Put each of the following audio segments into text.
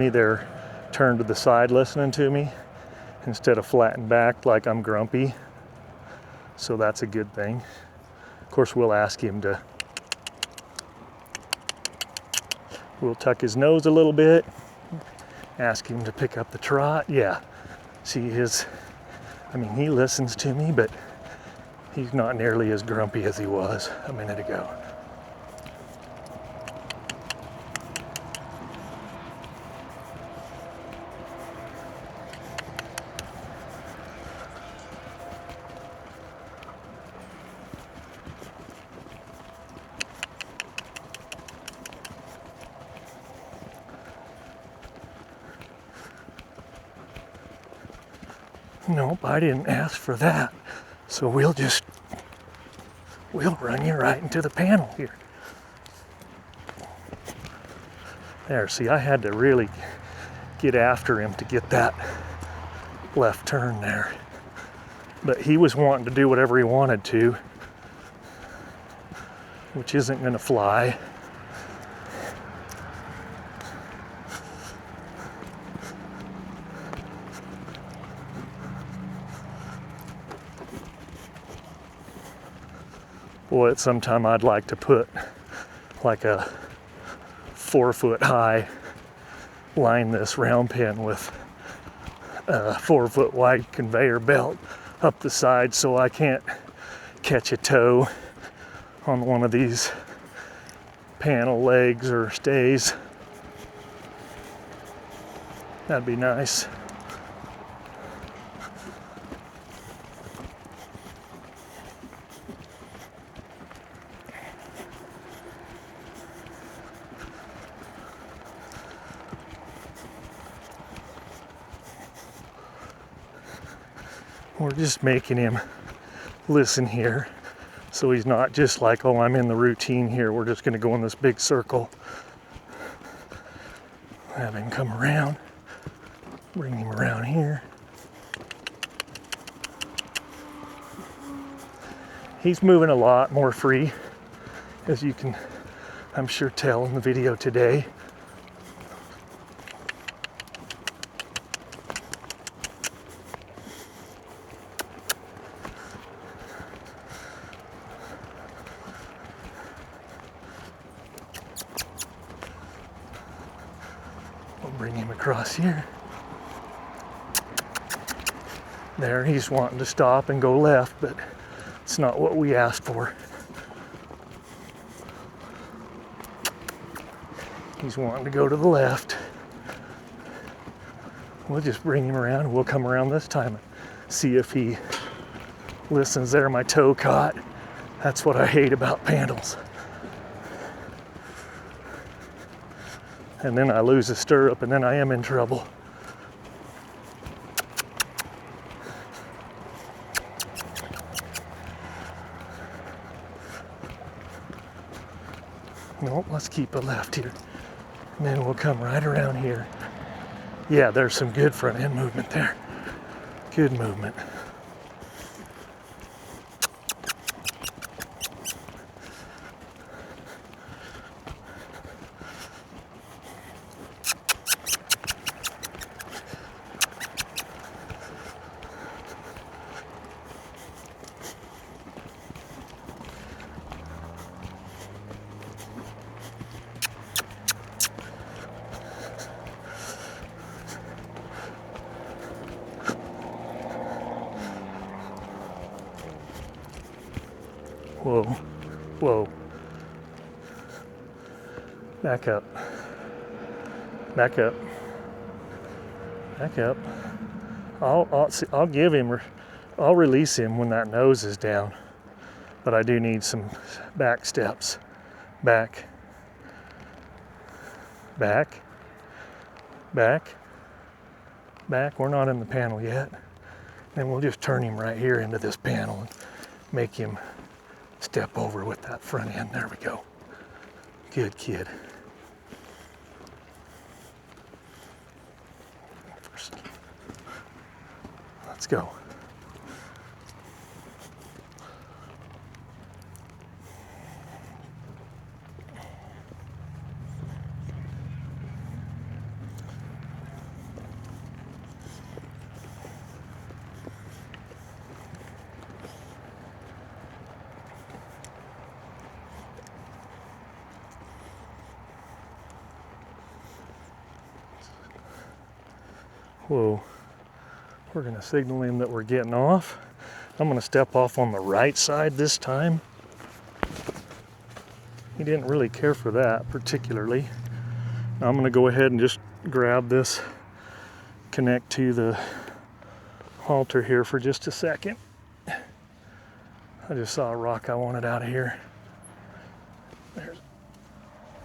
They're turned to the side listening to me instead of flattened back like I'm grumpy. So that's a good thing. Of course, we'll ask him to, we'll tuck his nose a little bit, ask him to pick up the trot. Yeah, see he listens to me, but he's not nearly as grumpy as he was a minute ago. Nope, I didn't ask for that. So we'll run you right into the panel here. There, see, I had to really get after him to get that left turn there. But he was wanting to do whatever he wanted to, which isn't gonna fly. Boy, at some time I'd like to put like a 4-foot high, line this round pen with a 4-foot wide conveyor belt up the side so I can't catch a toe on one of these panel legs or stays. That'd be nice. We're just making him listen here so he's not just like, oh, I'm in the routine here. We're just going to go in this big circle. Have him come around, bring him around here. He's moving a lot more free, as you can, I'm sure, tell in the video today. Bring him across here. There, he's wanting to stop and go left, but it's not what we asked for. He's wanting to go to the left. We'll just bring him around. We'll come around this time and see if he listens. There, my toe caught. That's what I hate about panels. And then I lose a stirrup, and then I am in trouble. Nope, let's keep a left here. And then we'll come right around here. Yeah, there's some good front end movement there. Good movement. Whoa, whoa. Back up. Back up. Back up. I'll give him, I'll release him when that nose is down. But I do need some back steps. Back. Back. Back. Back. We're not in the panel yet. And we'll just turn him right here into this panel and make him step over with that front end. There we go. Good kid. Let's go. Whoa. We're gonna signal him that we're getting off. I'm gonna step off on the right side this time. He didn't really care for that particularly. Now I'm gonna go ahead and just grab this, connect to the halter here for just a second. I just saw a rock I wanted out of here.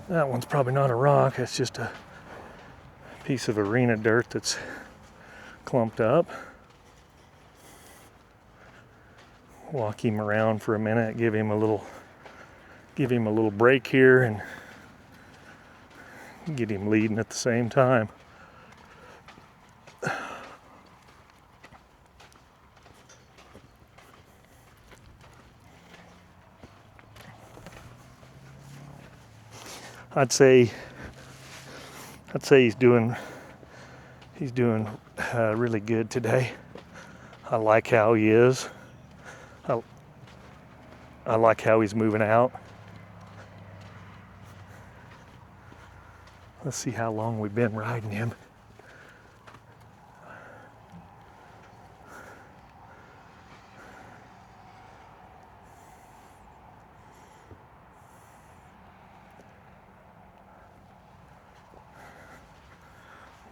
That one's probably not a rock, it's just a piece of arena dirt that's clumped up. Walk him around for a minute, give him a little break here and get him leading at the same time. I'd say he's doing really good today. I like how he is. I like how he's moving out. Let's see how long we've been riding him.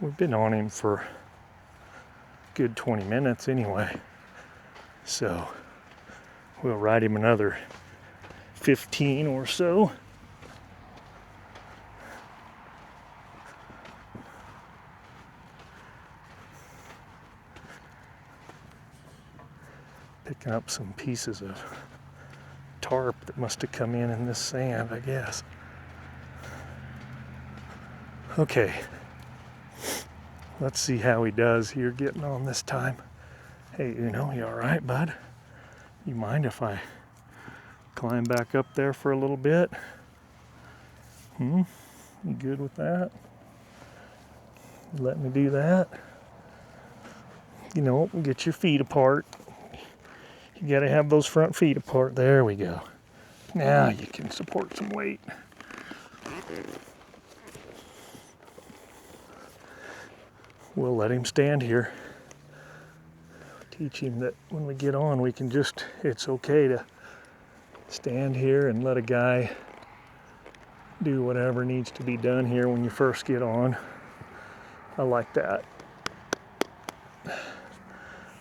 We've been on him for a good 20 minutes anyway. So we'll ride him another 15 or so. Picking up some pieces of tarp that must have come in this sand, I guess. Okay. Let's see how he does here getting on this time. Hey, you all right, bud? You mind if I climb back up there for a little bit? You good with that? Let me do that? Get your feet apart. You gotta have those front feet apart. There we go. Now you can support some weight. We'll let him stand here. Teach him that when we get on, it's okay to stand here and let a guy do whatever needs to be done here when you first get on. I like that.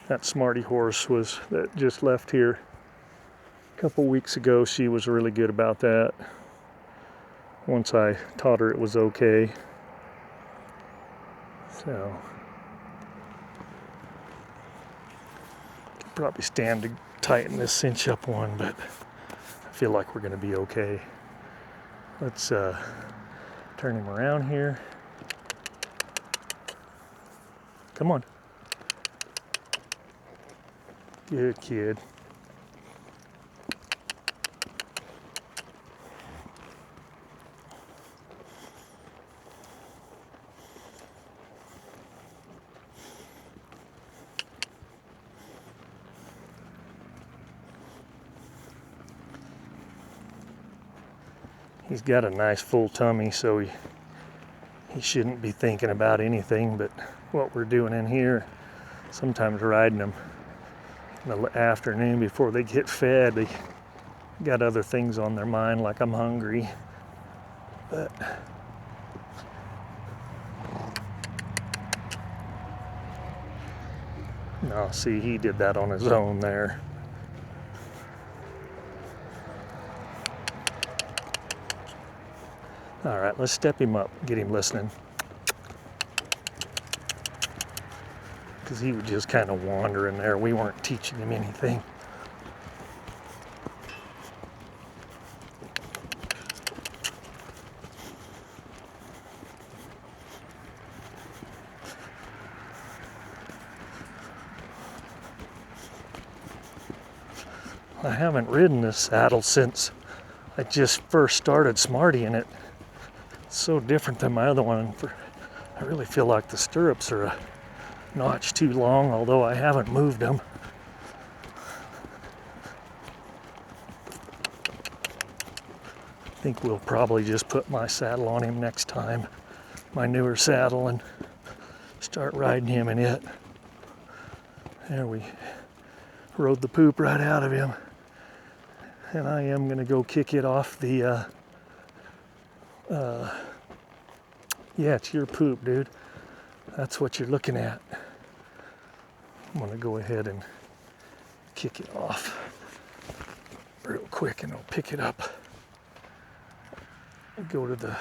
That Smarty horse that just left here a couple weeks ago, she was really good about that. Once I taught her it was okay. So, probably stand to tighten this cinch up one, but I feel like we're going to be okay. Let's turn him around here. Come on. Good kid. He's got a nice full tummy, so he shouldn't be thinking about anything but what we're doing in here. Sometimes riding them in the afternoon before they get fed, they got other things on their mind, like I'm hungry. But no, see, he did that on his own there. All right, let's step him up, get him listening. Because he was just kind of wandering there. We weren't teaching him anything. I haven't ridden this saddle since I just first started smartying it. It's so different than my other one. I really feel like the stirrups are a notch too long, although I haven't moved them. I think we'll probably just put my saddle on him next time, my newer saddle, and start riding him in it. There, we rode the poop right out of him. And I am gonna go kick it off the, yeah, it's your poop, dude. That's what you're looking at. I'm gonna go ahead and kick it off real quick and I'll pick it up. I'll go to the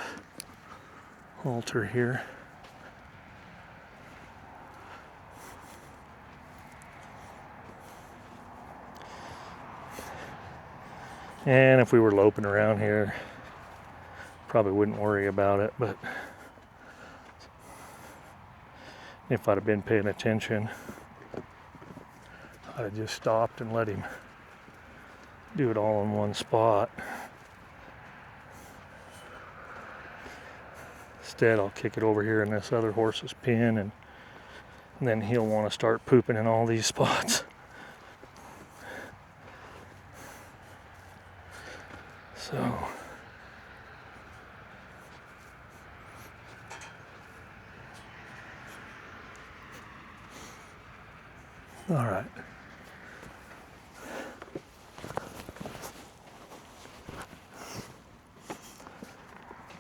halter here. And if we were loping around here, probably wouldn't worry about it, but if I'd have been paying attention, I'd have just stopped and let him do it all in one spot. Instead, I'll kick it over here in this other horse's pen, and then he'll want to start pooping in all these spots. So, all right.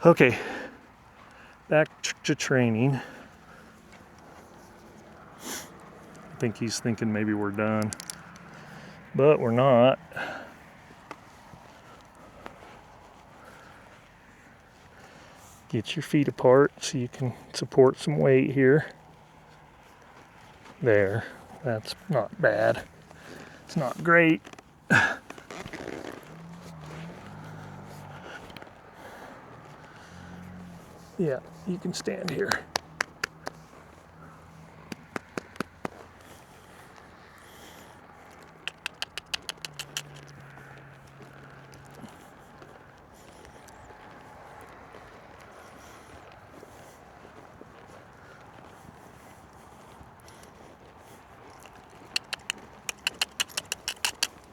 Okay, back to training. I think he's thinking maybe we're done, but we're not. Get your feet apart so you can support some weight here. There, that's not bad. It's not great. Yeah, you can stand here.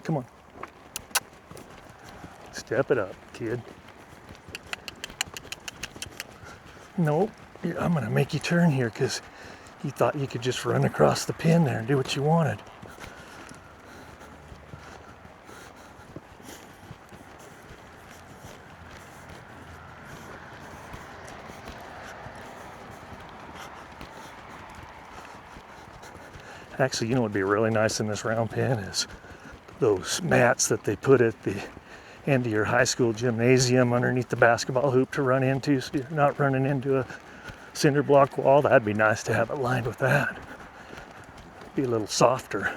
Come on. Step it up, kid. Nope, I'm gonna make you turn here because you thought you could just run across the pen there and do what you wanted. Actually, you know what would be really nice in this round pen is those mats that they put at the end of your high school gymnasium underneath the basketball hoop to run into, so you're not running into a cinder block wall. That'd be nice to have it lined with that. Be a little softer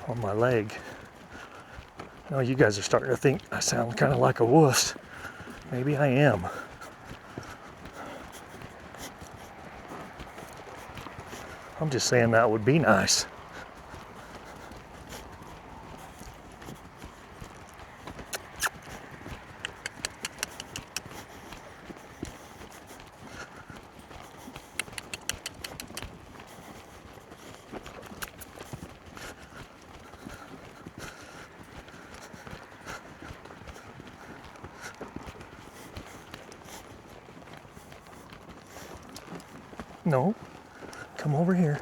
on my leg. Now you guys are starting to think I sound kind of like a wuss. Maybe I am. I'm just saying that would be nice. No, come over here.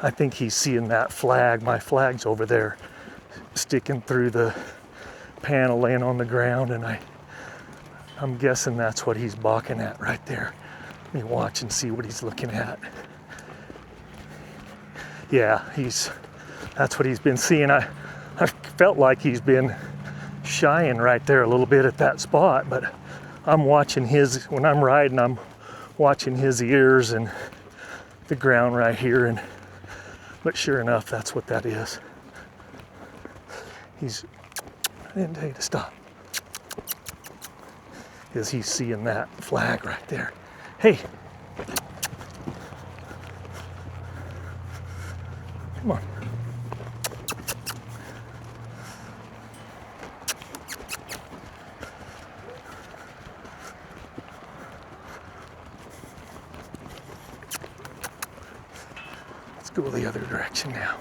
I think he's seeing that flag. My flag's over there, sticking through the panel, laying on the ground, and I'm guessing that's what he's balking at right there. Let me watch and see what he's looking at. Yeah, that's what he's been seeing. I felt like he's been shying right there a little bit at that spot, but I'm watching when I'm riding, I'm watching his ears and the ground right here, but sure enough, that's what that is. I didn't tell you to stop. Because he's seeing that flag right there. Hey, come on. go the other direction now.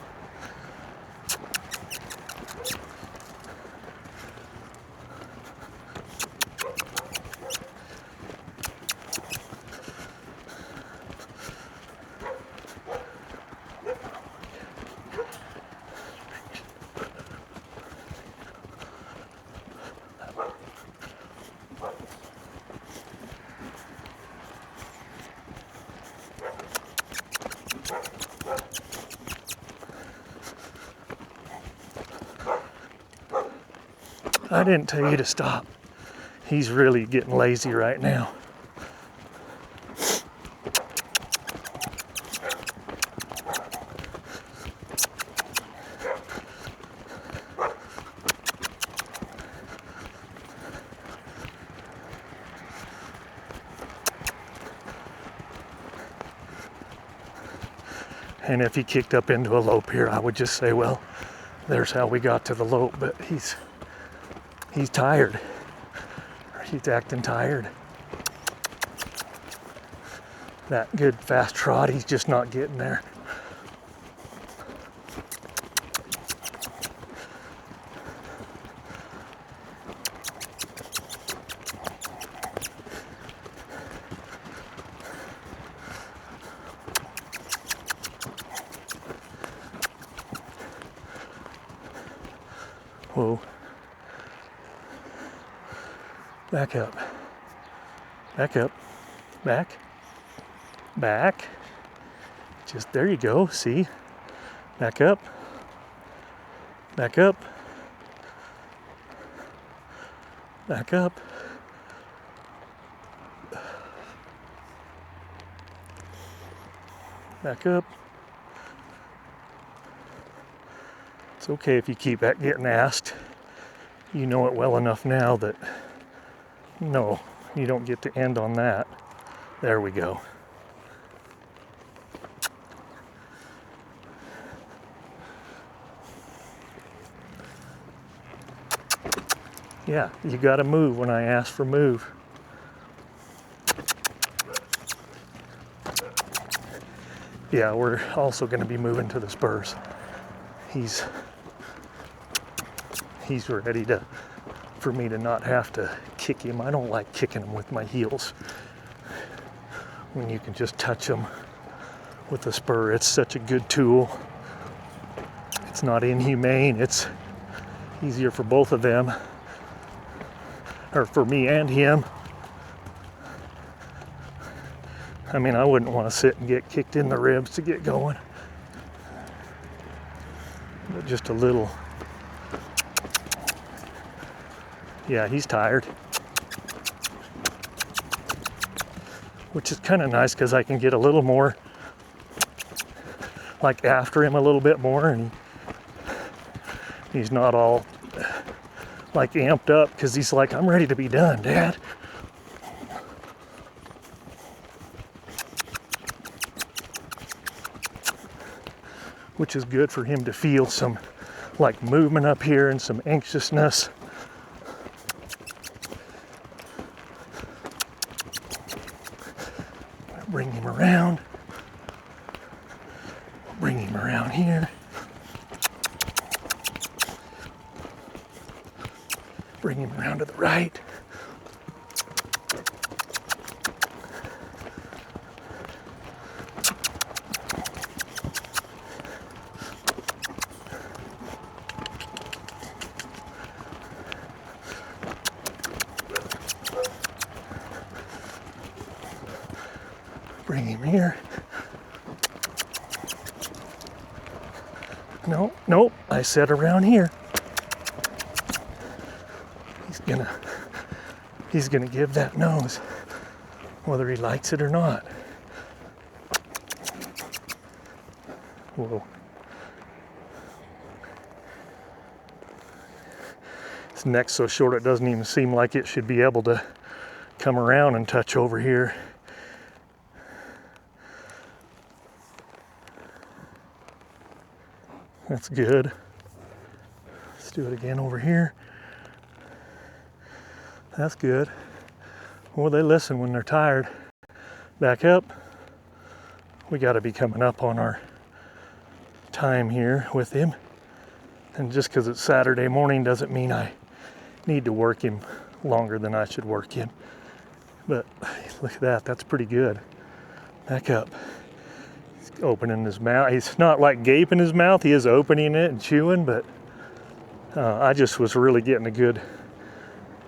I didn't tell you to stop. He's really getting lazy right now. And if he kicked up into a lope here, I would just say, well, there's how we got to the lope, but he's tired. He's acting tired. That good fast trot, he's just not getting there. Whoa. Back up. Back up. Back. Back. Just there you go. See? Back up. Back up. Back up. Back up. It's okay if you keep getting asked. You know it well enough now that no, you don't get to end on that. There we go. Yeah, you gotta move when I ask for move. Yeah, we're also gonna be moving to the spurs. He's ready for me to not have to kick him. I don't like kicking him with my heels. When you can just touch him with a spur, it's such a good tool. It's not inhumane. It's easier for both of them, or for me and him. I mean, I wouldn't want to sit and get kicked in the ribs to get going. But just a little. Yeah, he's tired. Which is kind of nice because I can get a little more, like after him a little bit more, and he's not all like amped up because he's like, I'm ready to be done, Dad. Which is good for him to feel some like movement up here and some anxiousness. Bring him around. Bring him around here. Bring him around to the right. Bring him here. No, nope, I said around here. He's gonna give that nose, whether he likes it or not. Whoa. His neck's so short it doesn't even seem like it should be able to come around and touch over here. That's good. Let's do it again over here. That's good. Well, they listen when they're tired. Back up. We got to be coming up on our time here with him. And just because it's Saturday morning doesn't mean I need to work him longer than I should work him. But look at that, that's pretty good. Back up. He's opening his mouth. He's not like gaping his mouth, he is opening it and chewing, but I just was really getting a good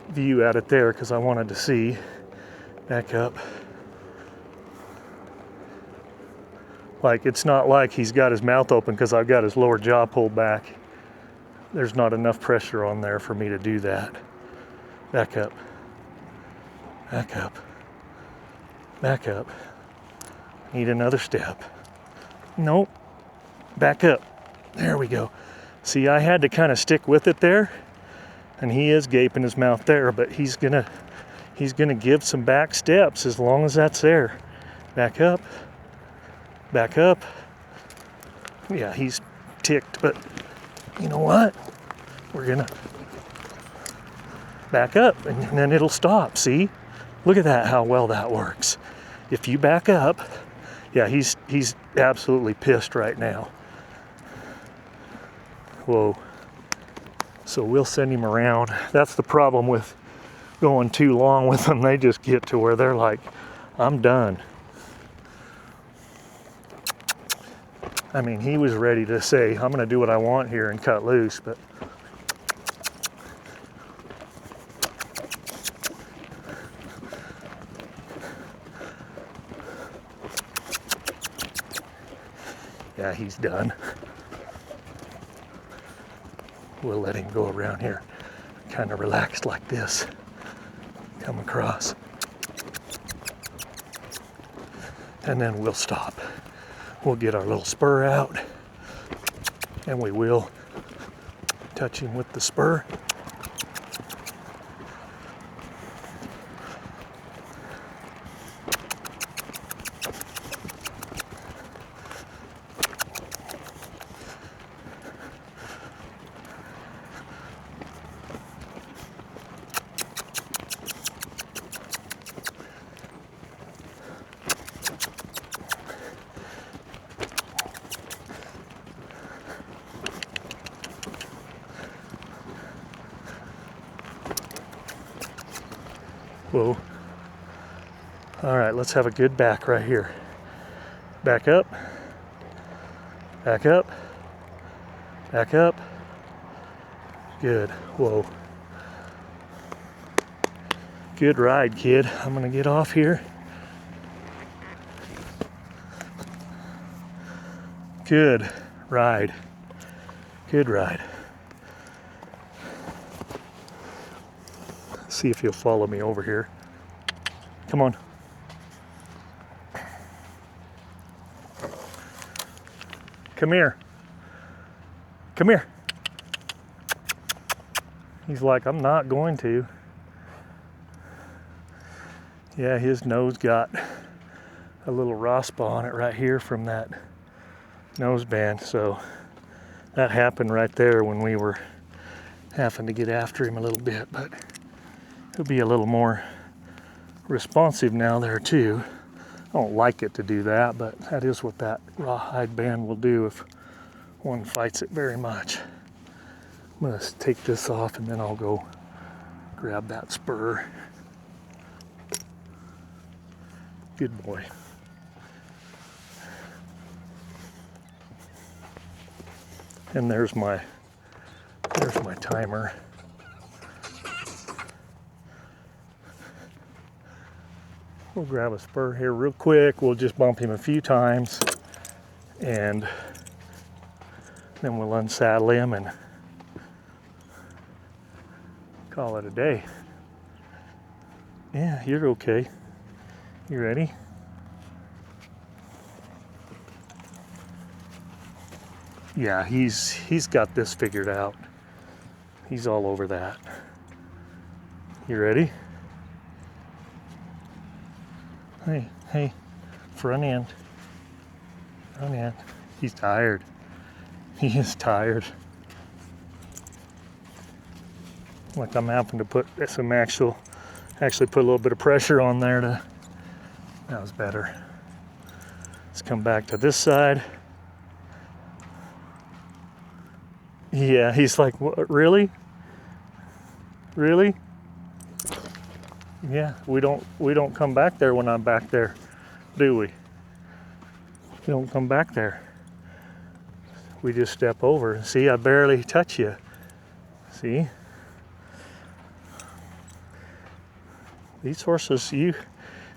view at it there because I wanted to see. Back up. Like, it's not like he's got his mouth open because I've got his lower jaw pulled back. There's not enough pressure on there for me to do that. Back up. Back up. Back up. Need another step. Nope. Back up. There we go. See, I had to kind of stick with it there, and he is gaping his mouth there, but he's gonna give some back steps as long as that's there. Back up. Back up. Yeah, he's ticked, but you know what? We're gonna back up and then it'll stop. See? Look at that, how well that works. If you back up, yeah, he's absolutely pissed right now. Whoa. So we'll send him around. That's the problem with going too long with them. They just get to where they're like, I'm done. I mean, he was ready to say, I'm gonna do what I want here and cut loose, but yeah, he's done. We'll let him go around here, kind of relaxed like this. Come across. And then we'll stop. We'll get our little spur out, and we will touch him with the spur. Whoa. All right, let's have a good back right here. Back up. Back up. Back up. Good. Whoa. Good ride, kid. I'm gonna get off here. Good ride. Good ride. See if you'll follow me over here. Come on. Come here. Come here. He's like, I'm not going to. Yeah, his nose got a little raspa on it right here from that nose band. So that happened right there when we were having to get after him a little bit, but he'll be a little more responsive now there too. I don't like it to do that, but that is what that rawhide band will do if one fights it very much. I'm gonna take this off and then I'll go grab that spur. Good boy. And there's my timer. We'll grab a spur here real quick. We'll just bump him a few times and then we'll unsaddle him and call it a day. Yeah, you're okay. You ready? Yeah, he's got this figured out. He's all over that. You ready? Hey, front end. Front end. He's tired. He is tired. Like I'm having to put some actually put a little bit of pressure on there to, that was better. Let's come back to this side. Yeah, he's like, what, really? Really? Yeah, we don't come back there when I'm back there, do we? We don't come back there. We just step over. See, I barely touch you. See? These horses,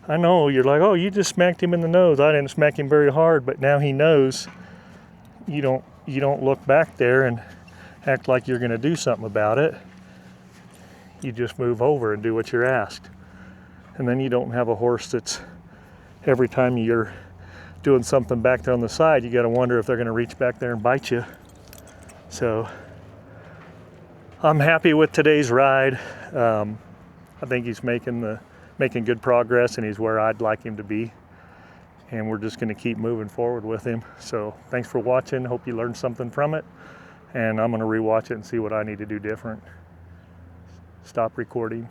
I know you're like, oh, you just smacked him in the nose. I didn't smack him very hard, but now he knows you don't look back there and act like you're gonna do something about it. You just move over and do what you're asked. And then you don't have a horse that's every time you're doing something back there on the side, you gotta wonder if they're gonna reach back there and bite you. So I'm happy with today's ride. I think he's making good progress, and he's where I'd like him to be. And we're just gonna keep moving forward with him. So thanks for watching. Hope you learned something from it. And I'm gonna rewatch it and see what I need to do different. Stop recording.